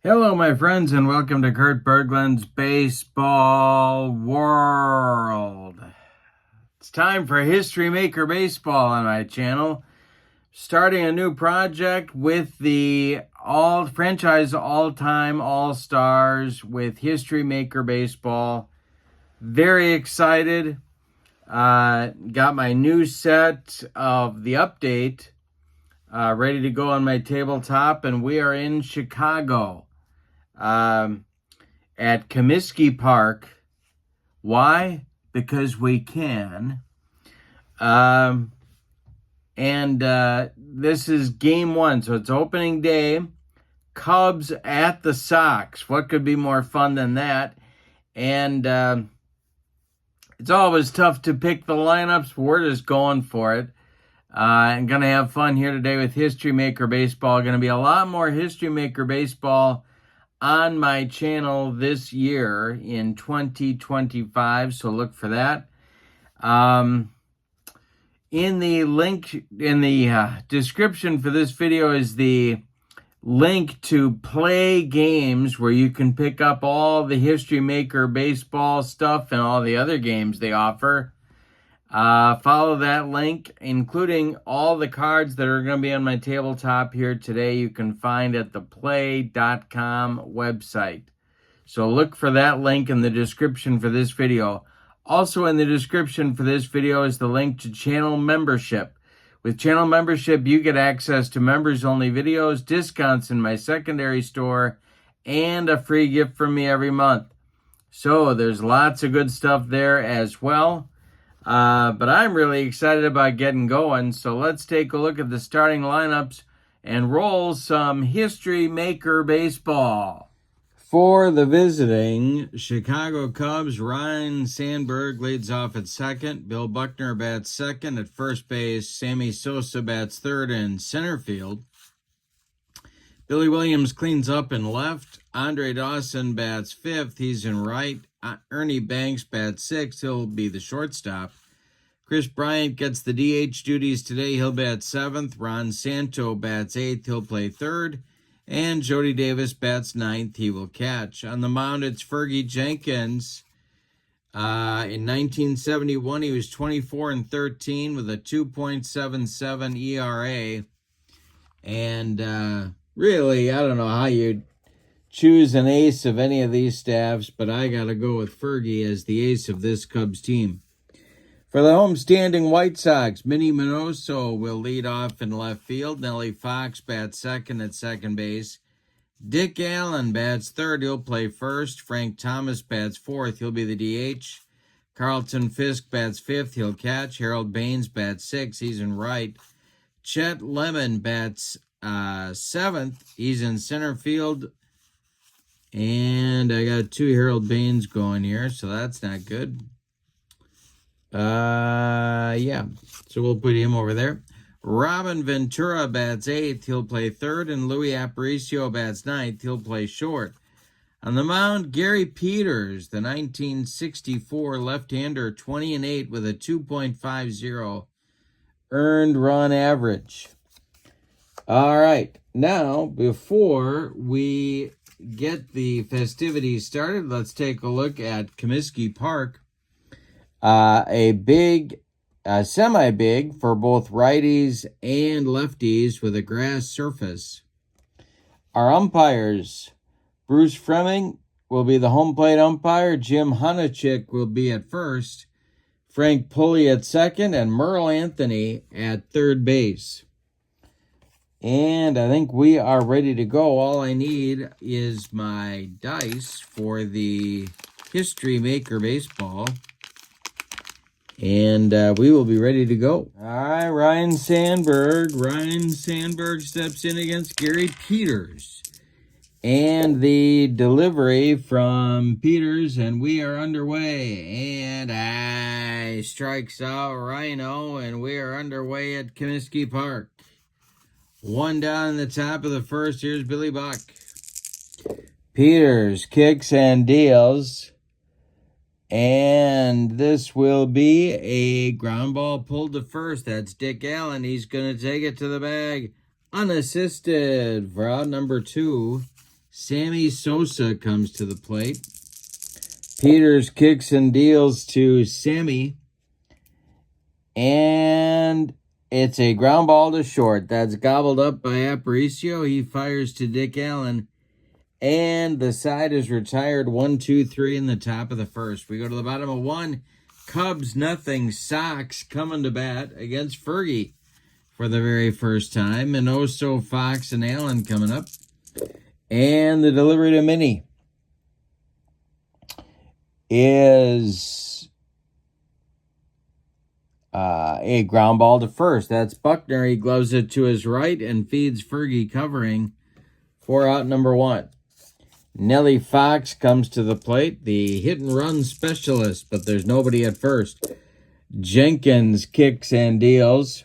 Hello, my friends, and welcome to Kurt Berglund's Baseball World. It's time for History Maker Baseball on my channel. Starting a new project with the franchise all-time all-stars with History Maker Baseball. Very excited. Got my new set of the update ready to go on my tabletop, and we are in Chicago. At Comiskey Park. Why? Because we can. This is game one, so it's opening day. Cubs at the Sox. What could be more fun than that? And it's always tough to pick the lineups, but we're just going for it. I'm going to have fun here today with History Maker Baseball. Going to be a lot more History Maker Baseball on my channel this year in 2025, so look for that. In the link in the description for this video is the link to play games where you can pick up all the History Maker baseball stuff and all the other games they offer. Follow that link, including all the cards that are going to be on my tabletop here today. You can find at the play.com website. So look for that link in the description for this video. Also in the description for this video is the link to channel membership. With channel membership, you get access to members-only videos, discounts in my secondary store, and a free gift from me every month. So there's lots of good stuff there as well. But I'm really excited about getting going, so let's take a look at the starting lineups and roll some History Maker Baseball. For the visiting Chicago Cubs, Ryne Sandberg leads off at second. Bill Buckner bats second. At first base, Sammy Sosa bats third in center field. Billy Williams cleans up in left. Andre Dawson bats fifth. He's in right. Ernie Banks bats sixth. He'll be the shortstop. Chris Bryant gets the DH duties today. He'll bat seventh. Ron Santo bats eighth. He'll play third. And Jody Davis bats ninth. He will catch. On the mound, it's Fergie Jenkins. In 1971, he was 24-13 with a 2.77 ERA. And really, I don't know how you'd choose an ace of any of these staffs, but I got to go with Fergie as the ace of this Cubs team. For the homestanding White Sox, Minnie Minoso will lead off in left field. Nellie Fox bats second at second base. Dick Allen bats third. He'll play first. Frank Thomas bats fourth. He'll be the DH. Carlton Fisk bats fifth. He'll catch. Harold Baines bats sixth. He's in right. Chet Lemon bats seventh. He's in center field. And I got two Harold Baines going here, so that's not good. Yeah, so we'll put him over there. Robin Ventura bats eighth. He'll play third. And Louis Aparicio bats ninth. He'll play short. On the mound, Gary Peters, the 1964 left-hander, 20-8 with a 2.50 earned run average. All right, now before we get the festivities started, let's take a look at Comiskey Park. A semi-big for both righties and lefties with a grass surface. Our umpires, Bruce Fremming will be the home plate umpire. Jim Hunachik will be at first. Frank Pulley at second, and Merle Anthony at third base. And I think we are ready to go. All I need is my dice for the History Maker Baseball. And we will be ready to go. All right, Ryne Sandberg. Ryne Sandberg steps in against Gary Peters. And the delivery from Peters, and we are underway. And strikes out Rhino, and we are underway at Comiskey Park. One down in the top of the first. Here's Billy Buck. Peters kicks and deals. And this will be a ground ball pulled to first. That's Dick Allen. He's going to take it to the bag unassisted for out number two. Sammy Sosa comes to the plate. Peters kicks and deals to Sammy. And it's a ground ball to short. That's gobbled up by Aparicio. He fires to Dick Allen. And the side is retired 1, 2, 3 in the top of the first. We go to the bottom of 1. Cubs, nothing. Sox coming to bat against Fergie for the very first time. Minoso, Fox, and Allen coming up. And the delivery to Minnie is a ground ball to first. That's Buckner. He gloves it to his right and feeds Fergie covering for out number 1. Nellie Fox comes to the plate, the hit and run specialist, but there's nobody at first. Jenkins kicks and deals.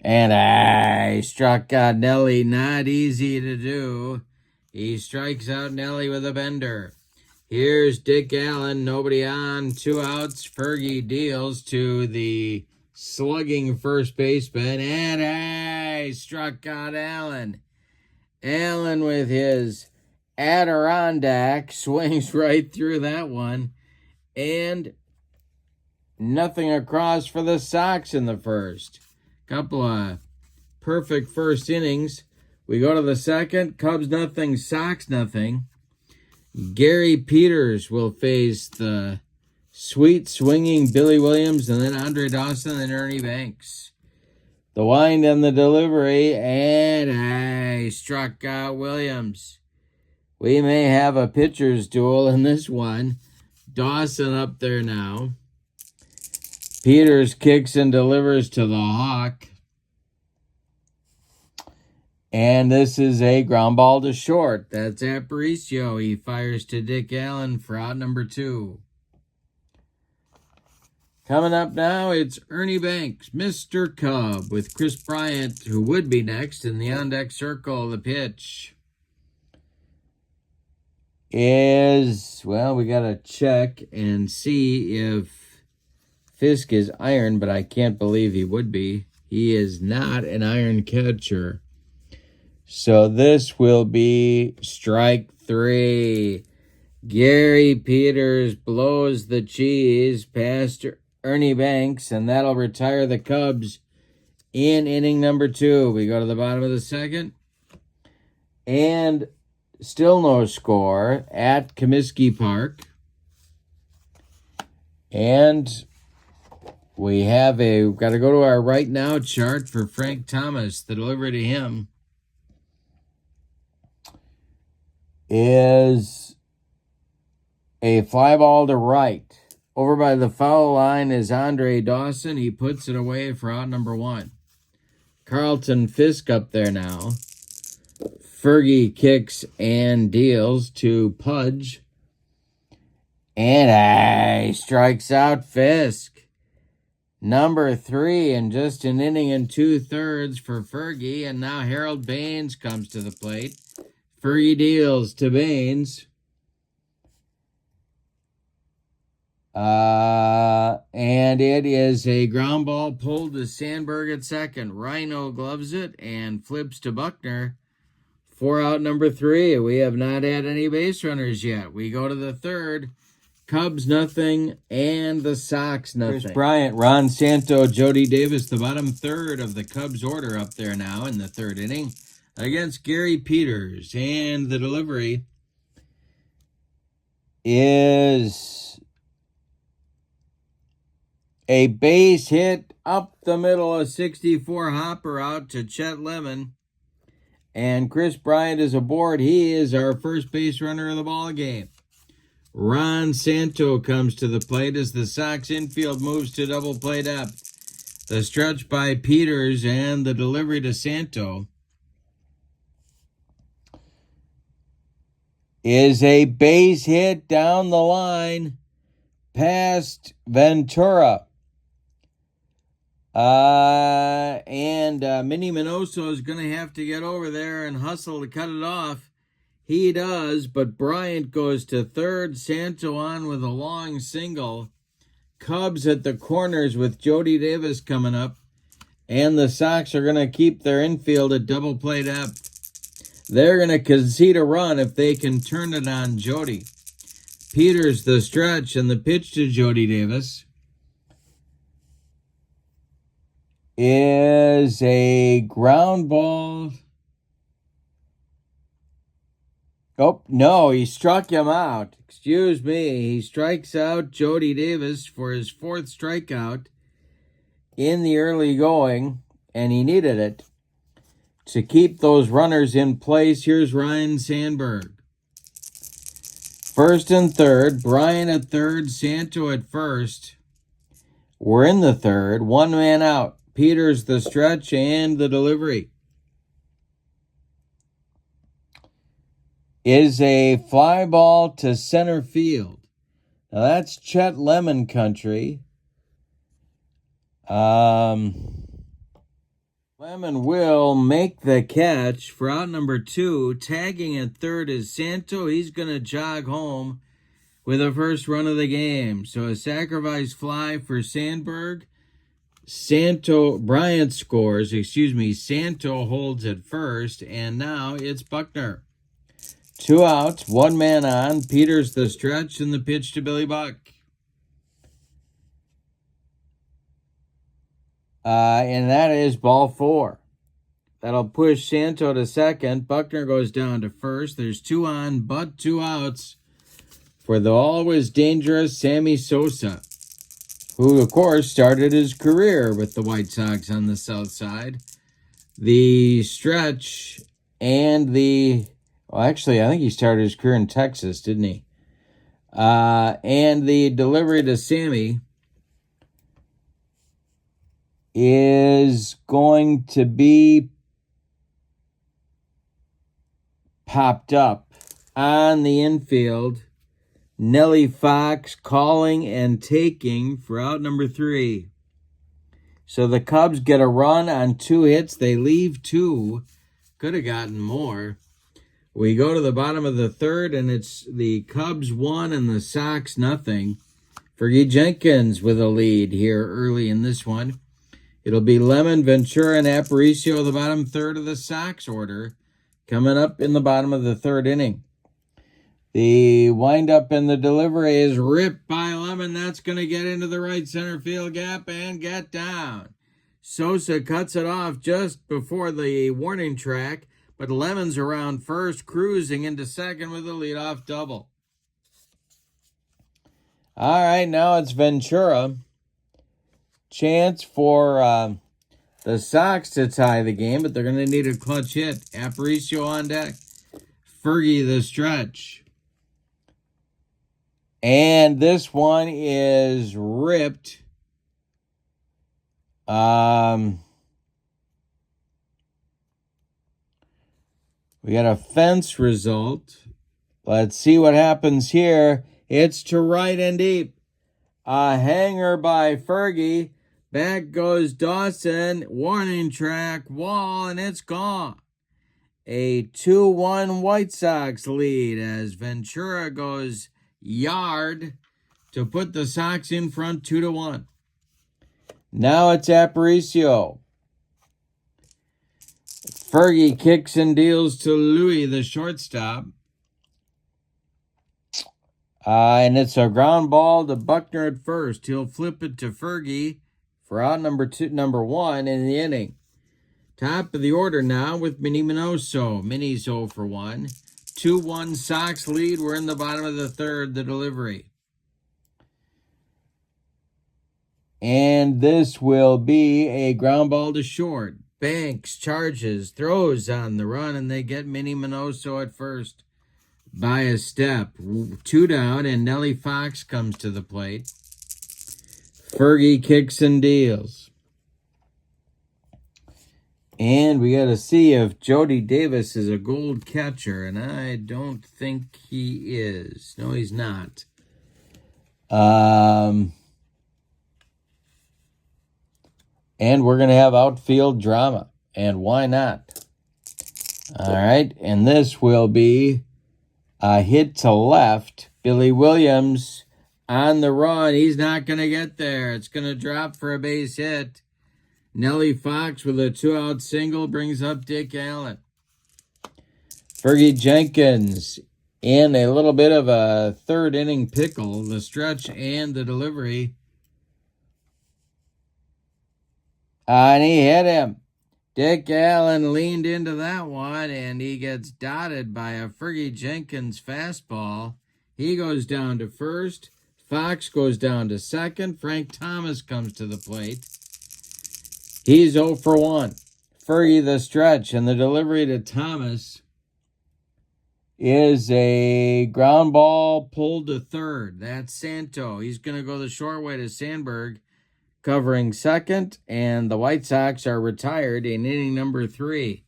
And he struck out Nellie. Not easy to do. He strikes out Nellie with a bender. Here's Dick Allen. Nobody on. 2 outs. Fergie deals to the slugging first baseman. And he struck out Allen. Allen with his Adirondack swings right through that one. And nothing across for the Sox in the first. Couple of perfect first innings. We go to the second. Cubs nothing, Sox nothing. Gary Peters will face the sweet swinging Billy Williams, and then Andre Dawson and Ernie Banks. The wind and the delivery, and he struck out Williams. We may have a pitcher's duel in this one. Dawson up there now. Peters kicks and delivers to the Hawk. And this is a ground ball to short. That's Aparicio. He fires to Dick Allen for out number 2. Coming up now, it's Ernie Banks, Mr. Cub, with Chris Bryant, who would be next in the on-deck circle. The pitch is, well, we got to check and see if Fisk is iron, but I can't believe he would be. He is not an iron catcher. So this will be strike 3. Gary Peters blows the cheese past Ernie Banks, and that'll retire the Cubs in inning number 2. We go to the bottom of the second. And still no score at Comiskey Park. And we've got to go to our right now chart for Frank Thomas. The delivery to him is a fly ball to right. Over by the foul line is Andre Dawson. He puts it away for out number 1. Carlton Fisk up there now. Fergie kicks and deals to Pudge. And he strikes out Fisk. Number 3 in just an inning and 2/3 for Fergie. And now Harold Baines comes to the plate. Fergie deals to Baines. And it is a ground ball pulled to Sandberg at second. Rhino gloves it and flips to Buckner for out number 3. We have not had any base runners yet. We go to the third. Cubs nothing and the Sox nothing. Chris Bryant, Ron Santo, Jody Davis, the bottom third of the Cubs order up there now in the third inning against Gary Peters. And the delivery is a base hit up the middle, a 64 hopper out to Chet Lemon. And Chris Bryant is aboard. He is our first base runner of the ball game. Ron Santo comes to the plate as the Sox infield moves to double play depth. The stretch by Peters and the delivery to Santo is a base hit down the line past Ventura. And Minnie Minoso is going to have to get over there and hustle to cut it off. He does, but Bryant goes to third. Santo on with a long single. Cubs at the corners with Jody Davis coming up. And the Sox are going to keep their infield at double play depth. They're going to concede a run if they can turn it on Jody. Peters the stretch, and the pitch to Jody Davis is a ground ball. Oh, no, he struck him out. Excuse me. He strikes out Jody Davis for his 4th strikeout in the early going, and he needed it to keep those runners in place. Here's Ryan Sandberg. First and third, Brian at third, Santo at first. We're in the third, 1 man out. Peters the stretch and the delivery is a fly ball to center field. Now that's Chet Lemon country. Lemon will make the catch for out number 2. Tagging at third is Santo. He's going to jog home with the first run of the game. So a sacrifice fly for Sandberg. Bryant scores, Santo holds at first, and now it's Buckner. 2 outs, 1 man on. Peters the stretch, and the pitch to Billy Buck. And that is ball 4. That'll push Santo to second. Buckner goes down to first. There's 2 on, but 2 outs for the always dangerous Sammy Sosa, who, of course, started his career with the White Sox on the south side. The stretch and I think he started his career in Texas, didn't he? And the delivery to Sammy is going to be popped up on the infield. Nellie Fox calling and taking for out number 3. So the Cubs get a run on 2 hits. They leave 2. Could have gotten more. We go to the bottom of the third, and it's the Cubs 1 and the Sox nothing. Fergie Jenkins with a lead here early in this one. It'll be Lemon, Ventura, and Aparicio, the bottom third of the Sox order, coming up in the bottom of the 3rd inning. The windup and the delivery is ripped by Lemon. That's going to get into the right center field gap and get down. Sosa cuts it off just before the warning track, but Lemon's around first, cruising into second with a leadoff double. All right, now it's Ventura. Chance for the Sox to tie the game, but they're going to need a clutch hit. Aparicio on deck. Fergie the stretch. And this one is ripped. We got a fence result. Let's see what happens here. It's to right and deep. A hanger by Fergie. Back goes Dawson. Warning track, wall, and it's gone. A 2-1 White Sox lead as Ventura goes yard to put the Sox in front 2-1. Now it's Aparicio. Fergie kicks and deals to Louis, the shortstop. And it's a ground ball to Buckner at first. He'll flip it to Fergie for out number 1 in the inning. Top of the order now with Minnie Minoso. Minnie's 0 for 1. 2-1 Sox lead. We're in the bottom of the 3rd, the delivery. And this will be a ground ball to short. Banks charges, throws on the run, and they get Minnie Minoso at first by a step. 2 down, and Nellie Fox comes to the plate. Fergie kicks and deals. And we got to see if Jody Davis is a gold catcher, and I don't think he is. No, he's not. And we're going to have outfield drama, and why not? All right, and this will be a hit to left. Billy Williams on the run. He's not going to get there. It's going to drop for a base hit. Nellie Fox with a 2-out single brings up Dick Allen. Fergie Jenkins in a little bit of a third inning pickle, the stretch and the delivery. And he hit him. Dick Allen leaned into that one, and he gets dotted by a Fergie Jenkins fastball. He goes down to first. Fox goes down to second. Frank Thomas comes to the plate. He's 0 for 1. Fergie the stretch, and the delivery to Thomas is a ground ball pulled to third. That's Santo. He's going to go the short way to Sandberg, covering second, and the White Sox are retired in inning number 3.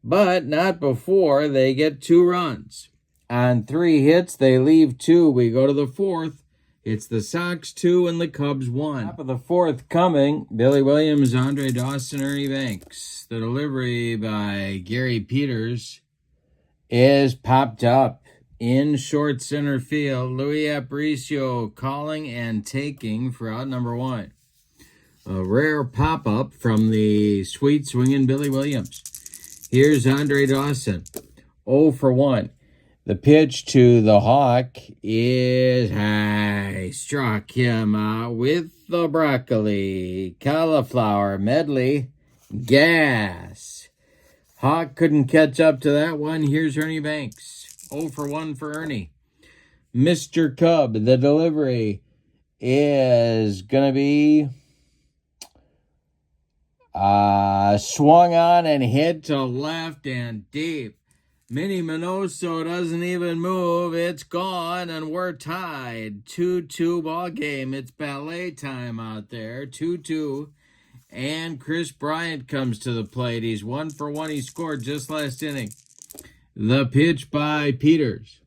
But not before they get 2 runs. On 3 hits, they leave 2. We go to the 4th. It's the Sox 2 and the Cubs 1. Top of the 4th coming, Billy Williams, Andre Dawson, Ernie Banks. The delivery by Gary Peters is popped up in short center field. Louis Aparicio calling and taking for out number 1. A rare pop-up from the sweet swinging Billy Williams. Here's Andre Dawson, 0 for 1. The pitch to the Hawk is high. Struck him out with the broccoli, cauliflower medley, gas. Hawk couldn't catch up to that one. Here's Ernie Banks, 0 for 1 for Ernie. Mr. Cub, the delivery is going to be swung on and hit to left and deep. Minnie Minoso doesn't even move. It's gone, and we're tied. 2-2 ball game. It's ballet time out there. 2-2. And Chris Bryant comes to the plate. He's 1 for 1. He scored just last inning. The pitch by Peters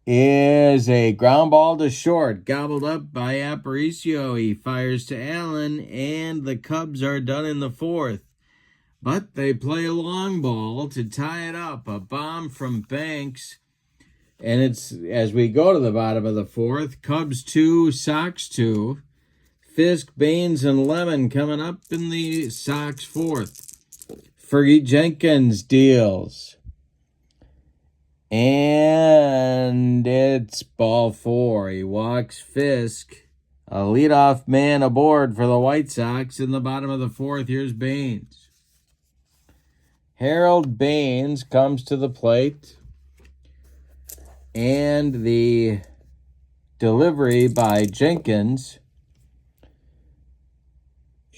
is a ground ball to short, gobbled up by Aparicio. He fires to Allen, and the Cubs are done in the 4th. But they play a long ball to tie it up. A bomb from Banks. And it's, as we go to the bottom of the 4th, Cubs 2, Sox 2. Fisk, Baines, and Lemon coming up in the Sox 4th. Fergie Jenkins deals. And it's ball 4. He walks Fisk. A leadoff man aboard for the White Sox in the bottom of the 4th. Here's Baines. Harold Baines comes to the plate. And the delivery by Jenkins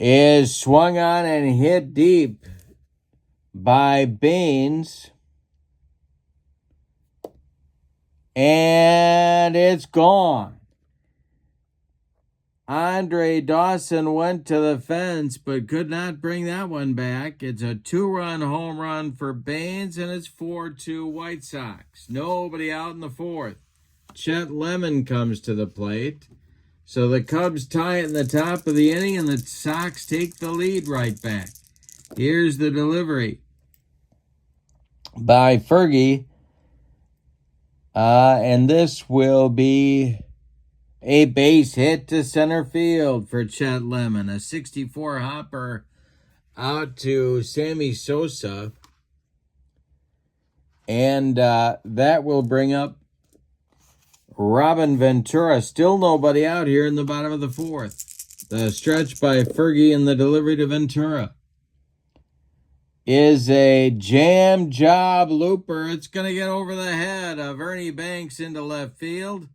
is swung on and hit deep by Baines. And it's gone. Andre Dawson went to the fence but could not bring that one back. It's a 2-run home run for Baines, and it's 4-2 White Sox. Nobody out in the 4th. Chet Lemon comes to the plate. So the Cubs tie it in the top of the inning, and the Sox take the lead right back. Here's the delivery by Fergie. And this will be a base hit to center field for Chet Lemon. A 64 hopper out to Sammy Sosa. And that will bring up Robin Ventura. Still nobody out here in the bottom of the 4th. The stretch by Fergie and the delivery to Ventura is a jam job looper. It's going to get over the head of Ernie Banks into left field.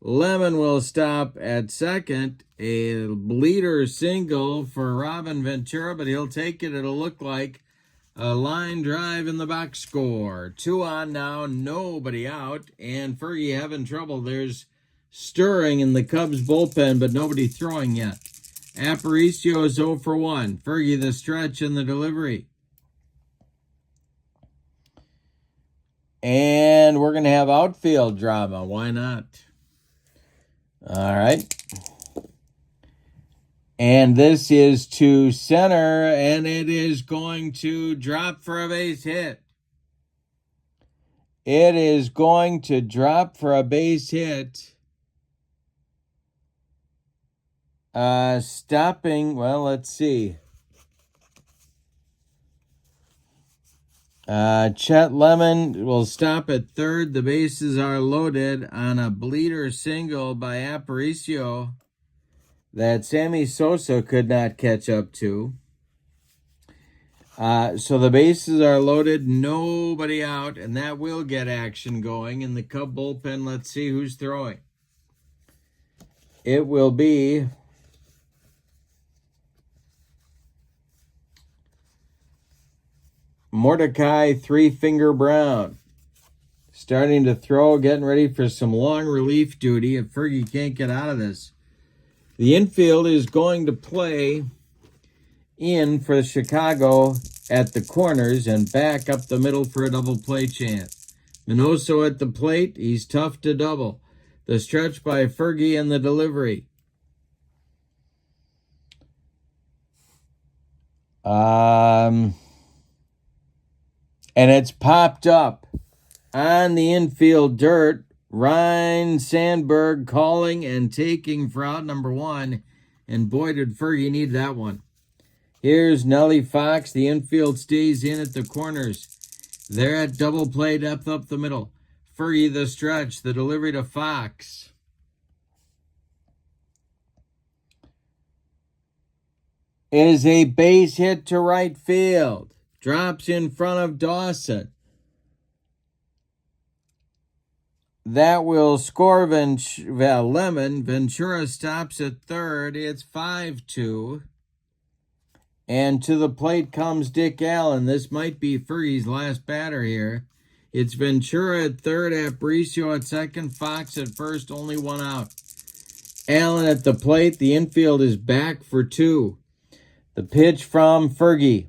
Lemon will stop at second. A bleeder single for Robin Ventura, but he'll take it. It'll look like a line drive in the box score. 2 on now, nobody out, and Fergie having trouble. There's stirring in the Cubs bullpen, but nobody throwing yet. Aparicio is 0 for 1. Fergie the stretch and the delivery. And we're going to have outfield drama. Why not? All right. And this is to center, and it is going to drop for a base hit. It is going to drop for a base hit. Stopping, well, let's see. Chet Lemon will stop at third. The bases are loaded on a bleeder single by Aparicio that Sammy Sosa could not catch up to. So the bases are loaded, nobody out, and that will get action going in the Cub bullpen. Let's see who's throwing. It will be Mordecai Three-Finger Brown. Starting to throw, getting ready for some long relief duty if Fergie can't get out of this. The infield is going to play in for Chicago at the corners and back up the middle for a double play chance. Minoso at the plate, he's tough to double. The stretch by Fergie and the delivery. And it's popped up on the infield dirt. Ryan Sandberg calling and taking for out number one. And boy, did Fergie need that one. Here's Nellie Fox. The infield stays in at the corners. They're at double play depth up the middle. Fergie the stretch. The delivery to Fox. It is a base hit to right field. Drops in front of Dawson. That will score Lemon. Ventura stops at third. It's 5-2. And to the plate comes Dick Allen. This might be Fergie's last batter here. It's Ventura at third, Aparicio at second, Fox at first, only one out. Allen at the plate. The infield is back for two. The pitch from Fergie.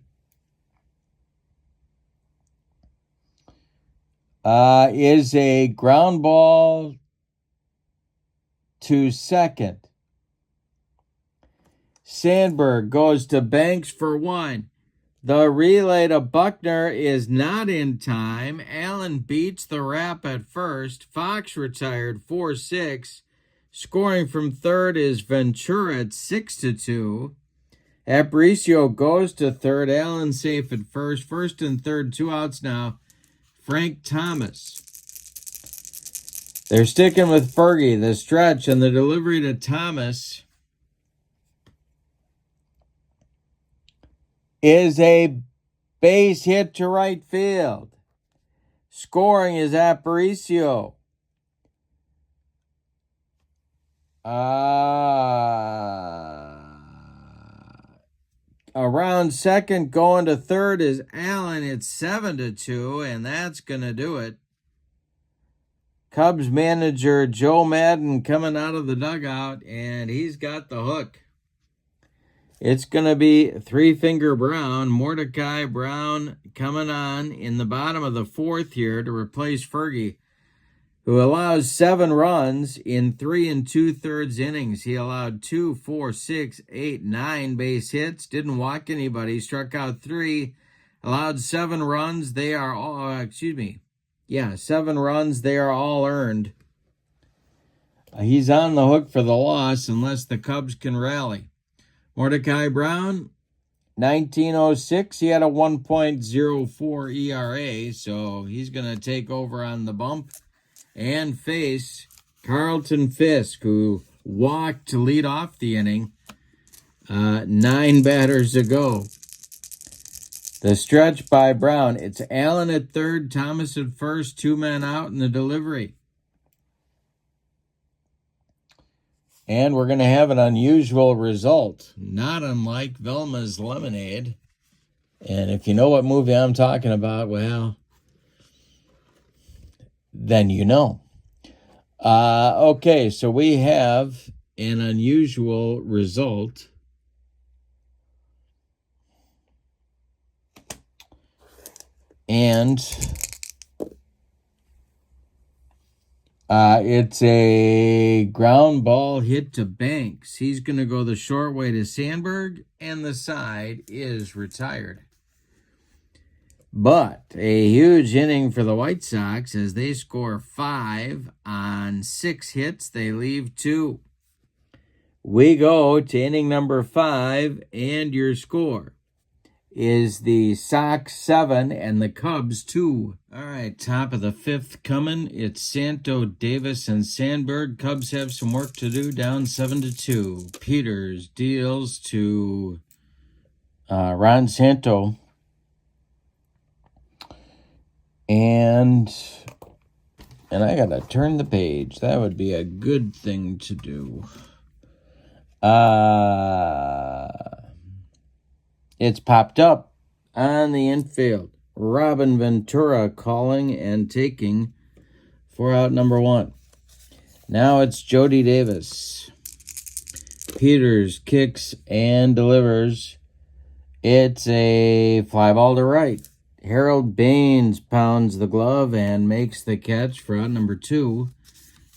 Is a ground ball to second. Sandberg goes to Banks for one. The relay to Buckner is not in time. Allen beats the wrap at first. Fox retired 4-6. Scoring from third is Ventura at 6-2. Aparicio goes to third. Allen safe at first. First and third, 2 outs now. Frank Thomas. They're sticking with Fergie. The stretch and the delivery to Thomas is a base hit to right field. Scoring is Aparicio. Around second, going to third is Allen. It's 7-2, and that's going to do it. Cubs manager Joe Madden coming out of the dugout, and he's got the hook. It's going to be Three-Finger Brown, Mordecai Brown coming on in the bottom of the fourth here to replace Fergie, who allows 7 runs in 3 2/3 innings. He allowed 2, 4, 6, 8, 9 base hits, didn't walk anybody, struck out 3, allowed 7 runs. They are all, 7 runs. They are all earned. He's on the hook for the loss unless the Cubs can rally. Mordecai Brown, 1906, he had a 1.04 ERA, so he's going to take over on the bump and face Carlton Fisk, who walked to lead off the inning 9 batters ago. The stretch by Brown. It's Allen at third, Thomas at first, 2 men out in the delivery. And we're going to have an unusual result, not unlike Velma's Lemonade. And if you know what movie I'm talking about, well, then you know. Okay, so we have an unusual result. And it's a ground ball hit to Banks. He's going to go the short way to Sandberg, and the side is retired. But a huge inning for the White Sox as they score 5 on 6 hits. They leave 2. We go to inning number 5, and your score is the Sox 7 and the Cubs 2. All right, top of the 5th coming. It's Santo, Davis, and Sandberg. Cubs have some work to do, down 7-2. Peters deals to Ron Santo. And I gotta turn the page. That would be a good thing to do. It's popped up on the infield. Robin Ventura calling and taking for out number 1. Now it's Jody Davis. Peters kicks and delivers. It's a fly ball to right. Harold Baines pounds the glove and makes the catch for out number 2.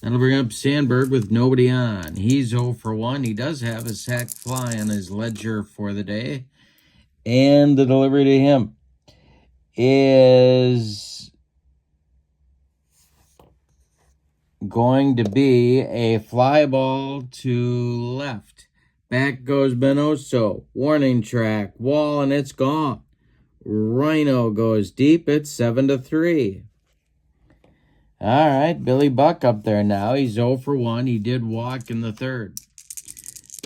That'll bring up Sandberg with nobody on. He's 0 for 1. He does have a sac fly on his ledger for the day. And the delivery to him is going to be a fly ball to left. Back goes Benoso. Warning track. Wall, and it's gone. Rhino goes deep. It's 7-3. All right, Billy Buck up there now. He's 0 for 1. He did walk in the 3rd.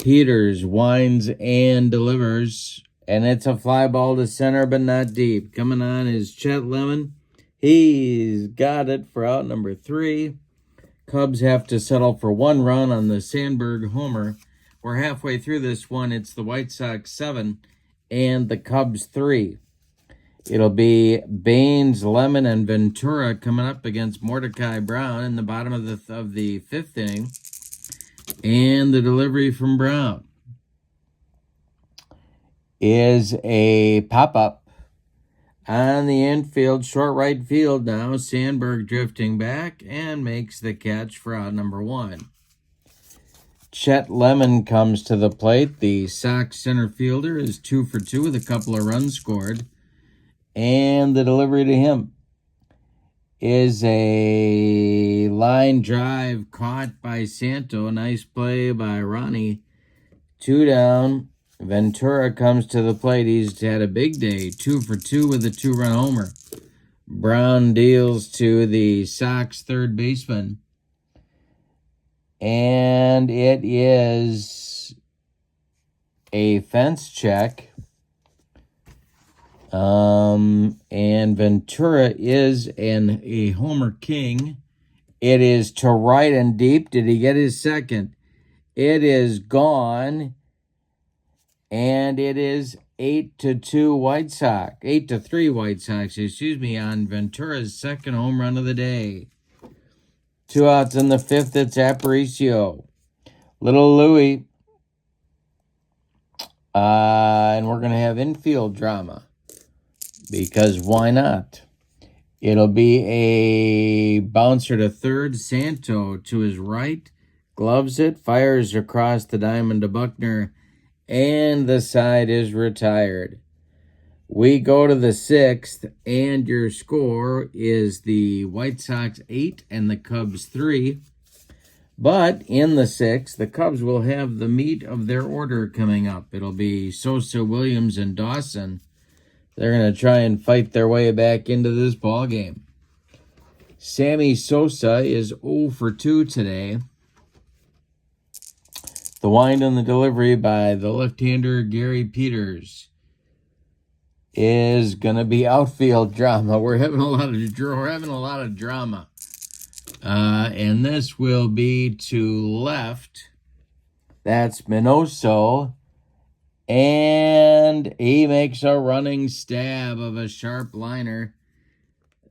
Peters winds and delivers. And it's a fly ball to center, but not deep. Coming on is Chet Lemon. He's got it for out number 3. Cubs have to settle for 1 run on the Sandberg homer. We're halfway through this one. It's the White Sox 7 and the Cubs 3. It'll be Baines, Lemon, and Ventura coming up against Mordecai Brown in the bottom of the 5th inning. And the delivery from Brown is a pop-up on the infield, short right field now. Sandberg drifting back and makes the catch for out number 1. Chet Lemon comes to the plate. The Sox center fielder is 2 for 2 with a couple of runs scored. And the delivery to him is a line drive caught by Santo. Nice play by Ronnie. 2 down. Ventura comes to the plate. He's had a big day. 2 for 2 with a 2-run homer. Brown deals to the Sox third baseman. And it is a fence check. And Ventura is a homer king. It is to right and deep. Did he get his second? It is gone. And it is 8-2 White Sox. 8-3 White Sox, on Ventura's second home run of the day. 2 outs in the 5th. It's Aparicio. Little Louie. And we're going to have infield drama. Because why not? It'll be a bouncer to third. Santo to his right. Gloves it. Fires across the diamond to Buckner. And the side is retired. We go to the 6th, and your score is the White Sox 8 and the Cubs 3. But in the 6th, the Cubs will have the meat of their order coming up. It'll be Sosa, Williams, and Dawson. They're going to try and fight their way back into this ball game. Sammy Sosa is 0 for 2 today. The wind on the delivery by the left-hander Gary Peters is going to be outfield drama. We're having a lot of drama. And this will be to left. That's Minoso. And he makes a running stab of a sharp liner.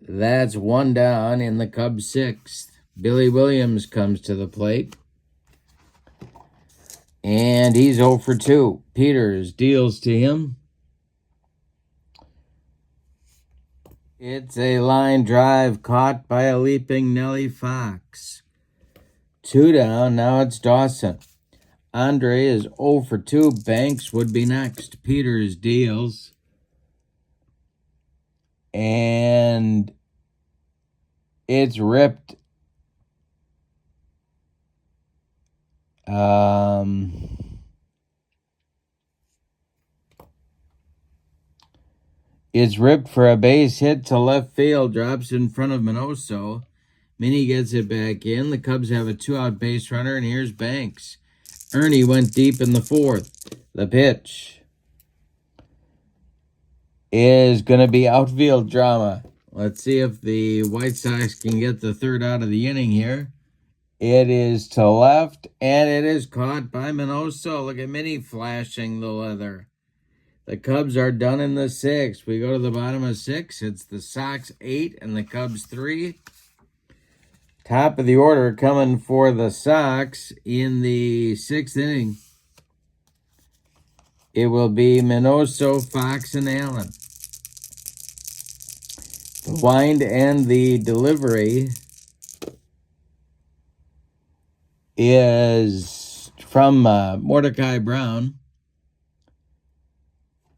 That's 1 down in the Cubs 6th. Billy Williams comes to the plate. And he's 0 for 2. Peters deals to him. It's a line drive caught by a leaping Nellie Fox. 2 down. Now it's Dawson. Andre is 0 for 2. Banks would be next. Peters deals. And it's ripped. It's ripped for a base hit to left field, drops in front of Minoso. Minnie gets it back in. The Cubs have a 2-out base runner, and here's Banks. Ernie went deep in the 4th. The pitch is going to be outfield drama. Let's see if the White Sox can get the 3rd out of the inning here. It is to left, and it is caught by Minoso. Look at Minnie flashing the leather. The Cubs are done in the 6th. We go to the bottom of 6. It's the Sox 8 and the Cubs 3. Top of the order coming for the Sox in the 6th inning. It will be Minoso, Fox, and Allen. The wind and the delivery is from Mordecai Brown.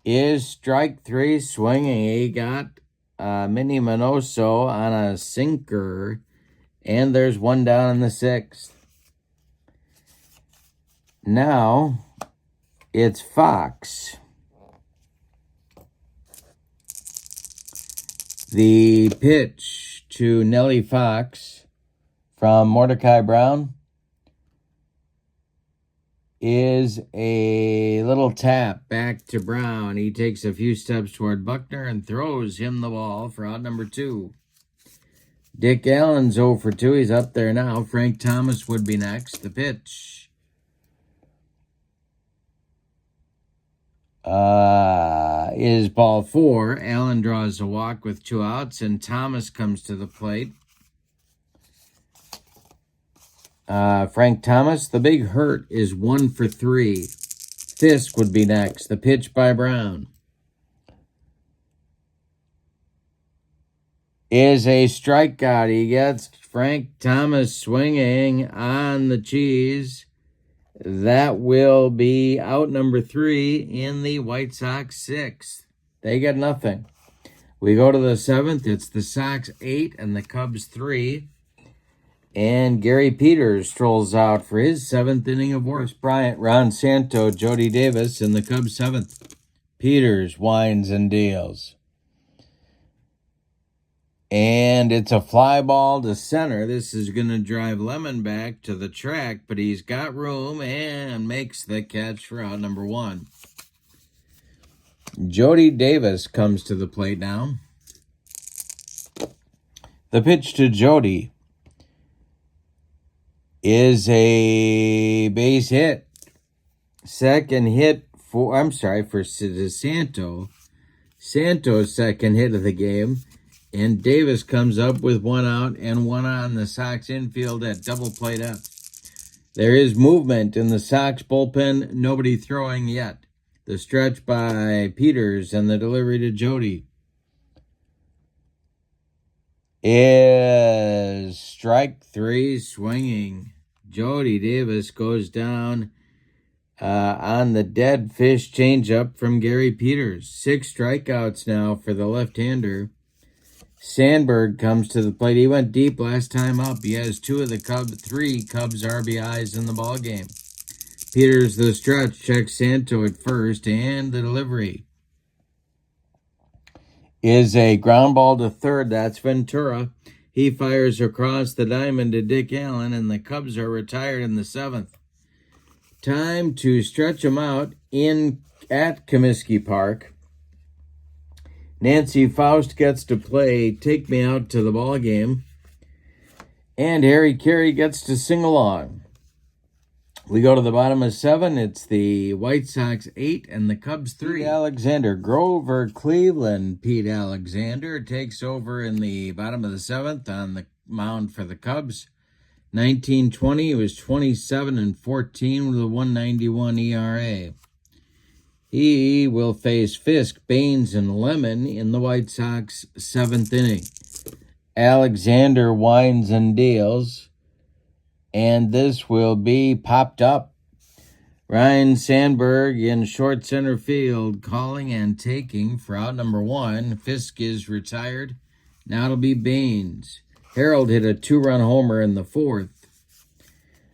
Is strike 3 swinging. He got Minnie Minoso on a sinker, and there's one down in the 6th. Now it's Fox. The pitch to Nellie Fox from Mordecai Brown is a little tap back to Brown. He takes a few steps toward Buckner and throws him the ball for out number 2. Dick Allen's 0 for 2. He's up there now. Frank Thomas would be next. The pitch is ball 4. Allen draws a walk with 2 outs, and Thomas comes to the plate. Frank Thomas, the big hurt, is 1 for 3. Fisk would be next. The pitch by Brown is a strikeout. He gets Frank Thomas swinging on the cheese. That will be out number 3 in the White Sox 6th. They get nothing. We go to the 7th. It's the Sox 8 and the Cubs 3. And Gary Peters strolls out for his 7th inning of work. Bryant, Ron Santo, Jody Davis in the Cubs 7th. Peters winds and deals. And it's a fly ball to center. This is going to drive Lemon back to the track, but he's got room and makes the catch for out number 1. Jody Davis comes to the plate now. The pitch to Jody is a base hit. Second hit for Santo. Santo's second hit of the game. And Davis comes up with 1 out and 1 on the Sox infield at double play depth. There is movement in the Sox bullpen. Nobody throwing yet. The stretch by Peters and the delivery to Jody is strike 3 swinging. Jody Davis goes down on the dead fish changeup from Gary Peters. 6 strikeouts now for the left-hander. Sandberg comes to the plate. He went deep last time up. He has 3 Cubs RBIs in the ballgame. Peters, the stretch, checks Santo at first, and the delivery is a ground ball to third. That's Ventura. He fires across the diamond to Dick Allen, and the Cubs are retired in the 7th. Time to stretch them out at Comiskey Park. Nancy Faust gets to play Take Me Out to the Ball Game, and Harry Carey gets to sing along. We go to the bottom of 7. It's the White Sox 8 and the Cubs 3. Pete Alexander, Grover Cleveland. Pete Alexander takes over in the bottom of the 7th on the mound for the Cubs. 1920, he was 27-14 with a 1.91 ERA. He will face Fisk, Baines, and Lemon in the White Sox 7th inning. Alexander winds and deals, and this will be popped up. Ryan Sandberg in short center field, calling and taking for out number 1. Fisk is retired. Now it'll be Baines. Harold hit a 2-run homer in the 4th.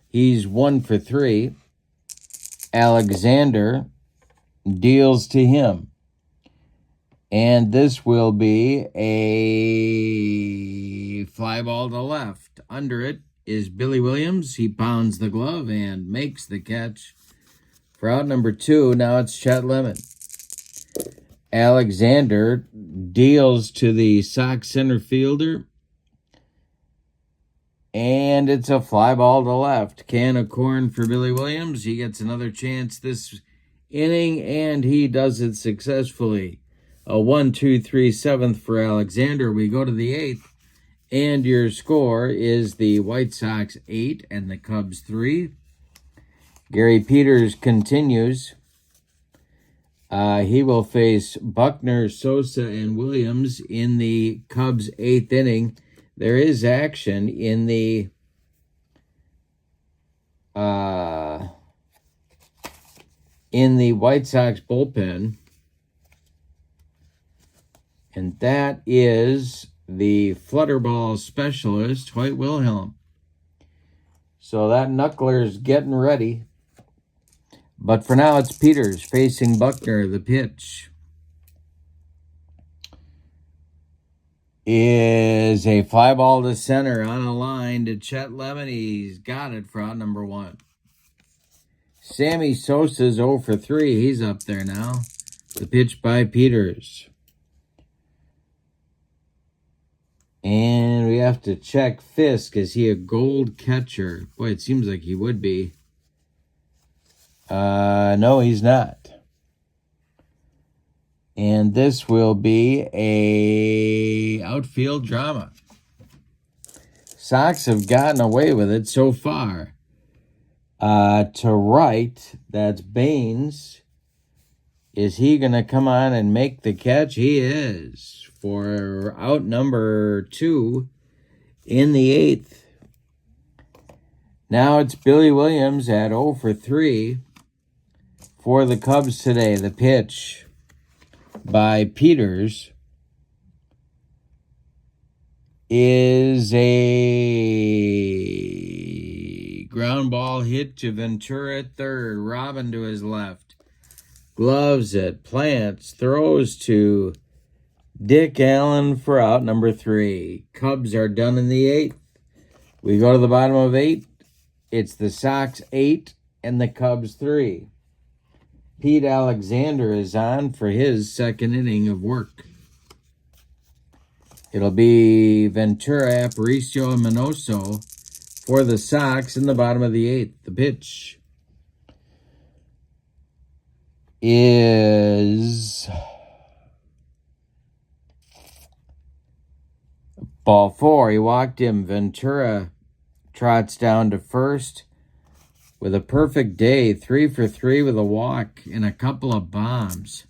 He's 1 for 3. Alexander deals to him. And this will be a fly ball to left. Under it is Billy Williams. He pounds the glove and makes the catch for out number 2. Now it's Chet Lemon. Alexander deals to the Sox center fielder. And it's a fly ball to left. Can of corn for Billy Williams. He gets another chance this inning, and he does it successfully. A 1-2-3 seventh for Alexander. We go to the 8th, and your score is the White Sox 8 and the Cubs 3. Gary Peters continues. He will face Buckner, Sosa, and Williams in the Cubs' 8th inning. There is action in the White Sox bullpen, and that is the flutterball specialist, Hoyt Wilhelm. So that knuckler's getting ready. But for now, it's Peters facing Buckner. The pitch is a fly ball to center on a line to Chet Lemon. He's got it for out number 1. Sammy Sosa's 0 for 3. He's up there now. The pitch by Peters. And we have to check Fisk. Is he a gold catcher? Boy, it seems like he would be. No, he's not. And this will be a outfield drama. Sox have gotten away with it so far. To right, that's Baines. Is he going to come on and make the catch? He is for out number 2 in the 8th. Now it's Billy Williams at 0 for 3 for the Cubs today. The pitch by Peters is a ground ball hit to Ventura at third. Robin to his left. Gloves it, plants, throws to Dick Allen for out number 3. Cubs are done in the 8th. We go to the bottom of 8. It's the Sox 8 and the Cubs 3. Pete Alexander is on for his second inning of work. It'll be Ventura, Aparicio, and Minoso for the Sox in the bottom of the 8th. The pitch is ball 4. He walked him. Ventura trots down to first with a perfect day. 3 for 3 with a walk and a couple of bombs.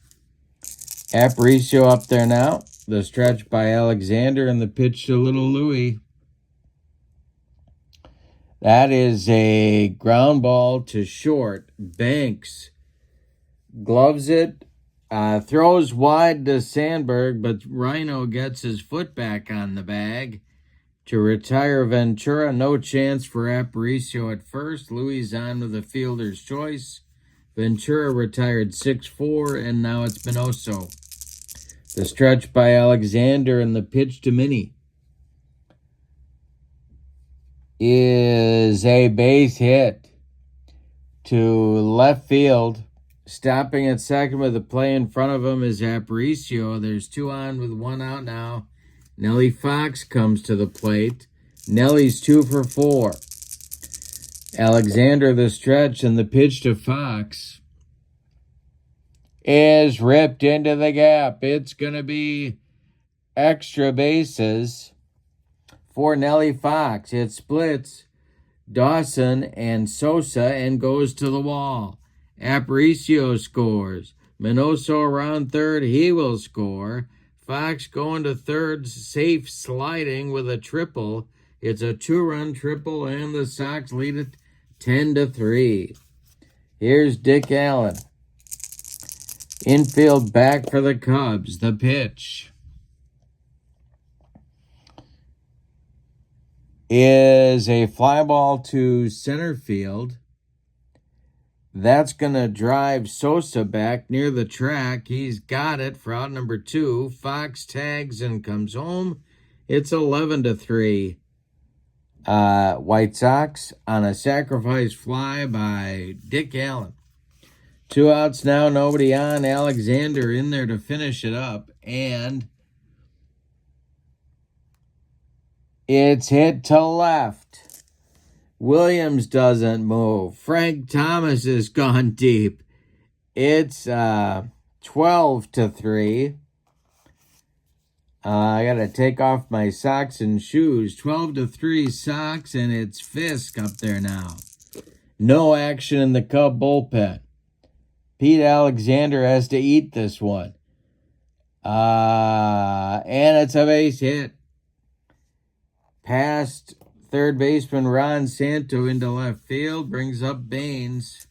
Aparicio up there now. The stretch by Alexander and the pitch to Little Louie. That is a ground ball to short. Banks gloves it, throws wide to Sandberg, but Rhino gets his foot back on the bag to retire Ventura. No chance for Aparicio at first. Louie's on with a fielder's choice. Ventura retired 6-4, and now it's Minoso. The stretch by Alexander and the pitch to Minnie is a base hit to left field. Stopping at second with a play in front of him is Aparicio. There's 2 on with 1 out now. Nellie Fox comes to the plate. Nellie's 2 for 4. Alexander the stretch, and the pitch to Fox is ripped into the gap. It's going to be extra bases for Nellie Fox. It splits Dawson and Sosa and goes to the wall. Aparicio scores. Minoso around third. He will score. Fox going to third, safe sliding with a triple. It's a 2-run triple, and the Sox lead it 10-3. Here's Dick Allen. Infield back for the Cubs. The pitch is a fly ball to center field. That's going to drive Sosa back near the track. He's got it for out number 2. Fox tags and comes home. It's 11-3. White Sox on a sacrifice fly by Dick Allen. 2 outs now, nobody on. Alexander in there to finish it up. And it's hit to left. Williams doesn't move. Frank Thomas has gone deep. It's 12-3. I got to take off my socks and shoes. 12-3 Sox, and it's Fisk up there now. No action in the Cub bullpen. Pete Alexander has to eat this one. And it's a base hit. Past third baseman Ron Santo into left field. Brings up Baines.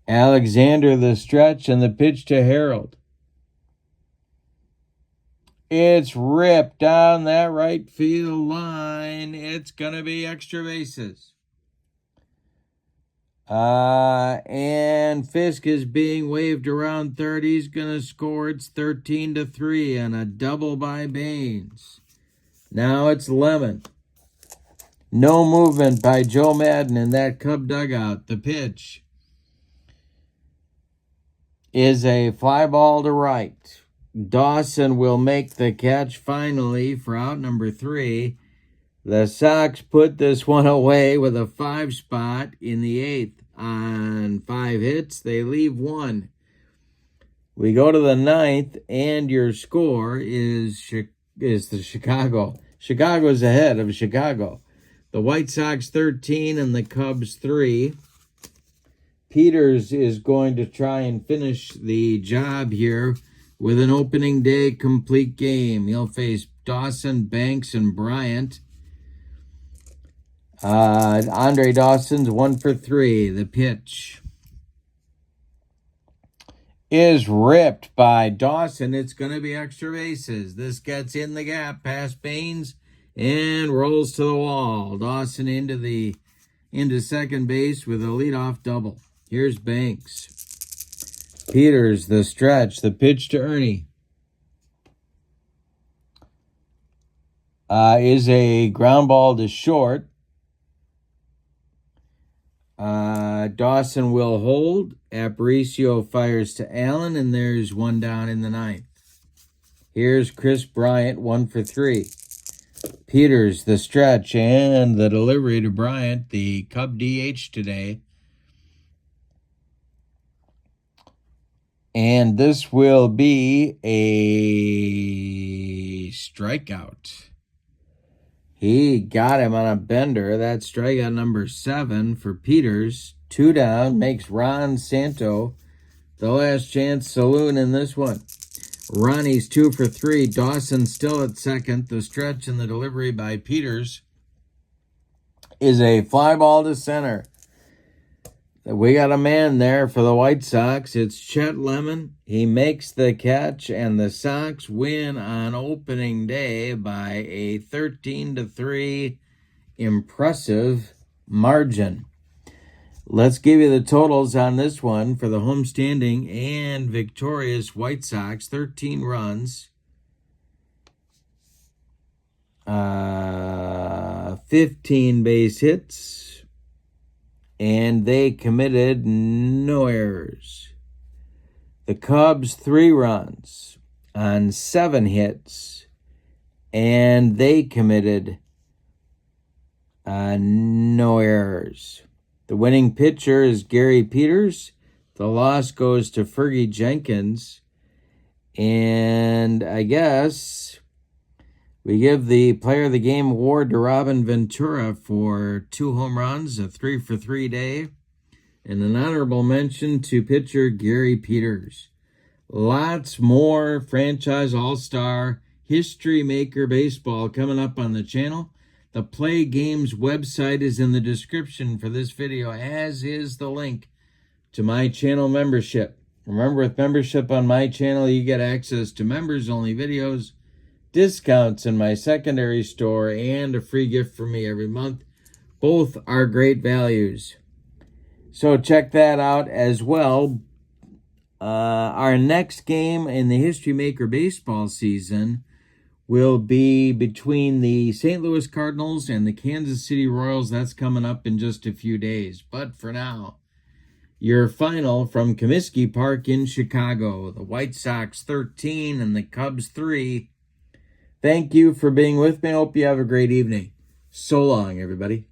Alexander the stretch and the pitch to Harold. It's ripped down that right field line. It's going to be extra bases. And Fisk is being waved around third. He's going to score. It's 13-3 and a double by Baines. Now it's Lemon. No movement by Joe Madden in that Cub dugout. The pitch is a fly ball to right. Dawson will make the catch finally for out number 3. The Sox put this one away with a 5 spot in the 8th. On 5 hits, they leave 1. We go to the 9th, and your score is the Chicago. Chicago's ahead of Chicago. The White Sox 13 and the Cubs 3. Peters is going to try and finish the job here with an opening day complete game. He'll face Dawson, Banks, and Bryant. Andre Dawson's 1 for 3. The pitch is ripped by Dawson. It's going to be extra bases. This gets in the gap past Baines and rolls to the wall. Dawson into second base with a leadoff double. Here's Banks. Peters, the stretch, the pitch to Ernie. Is a ground ball to short. Dawson will hold. Aparicio fires to Allen, and there's one down in the 9th. Here's Chris Bryant, 1 for 3. Peters, the stretch, and the delivery to Bryant, the Cub DH today. And this will be a strikeout. He got him on a bender. That's strikeout number 7 for Peters. 2 down, makes Ron Santo the last chance saloon in this one. Ronnie's 2 for 3. Dawson still at second. The stretch and the delivery by Peters is a fly ball to center. We got a man there for the White Sox. It's Chet Lemon. He makes the catch, and the Sox win on opening day by a 13-3 impressive margin. Let's give you the totals on this one for the homestanding and victorious White Sox. 13 runs, 15 base hits, and they committed no errors. The Cubs 3 runs on 7 hits, and they committed no errors. The winning pitcher is Gary Peters. The loss goes to Fergie Jenkins. And I guess we give the Player of the Game award to Robin Ventura for 2 home runs, a 3 for 3 day, and an honorable mention to pitcher Gary Peters. Lots more franchise all-star history maker baseball coming up on the channel. The Play Games website is in the description for this video, as is the link to my channel membership. Remember, with membership on my channel, you get access to members-only videos, discounts in my secondary store, and a free gift from me every month. Both are great values. So check that out as well. Our next game in the History Maker baseball season will be between the St. Louis Cardinals and the Kansas City Royals. That's coming up in just a few days. But for now, your final from Comiskey Park in Chicago. The White Sox 13 and the Cubs 3. Thank you for being with me. I hope you have a great evening. So long, everybody.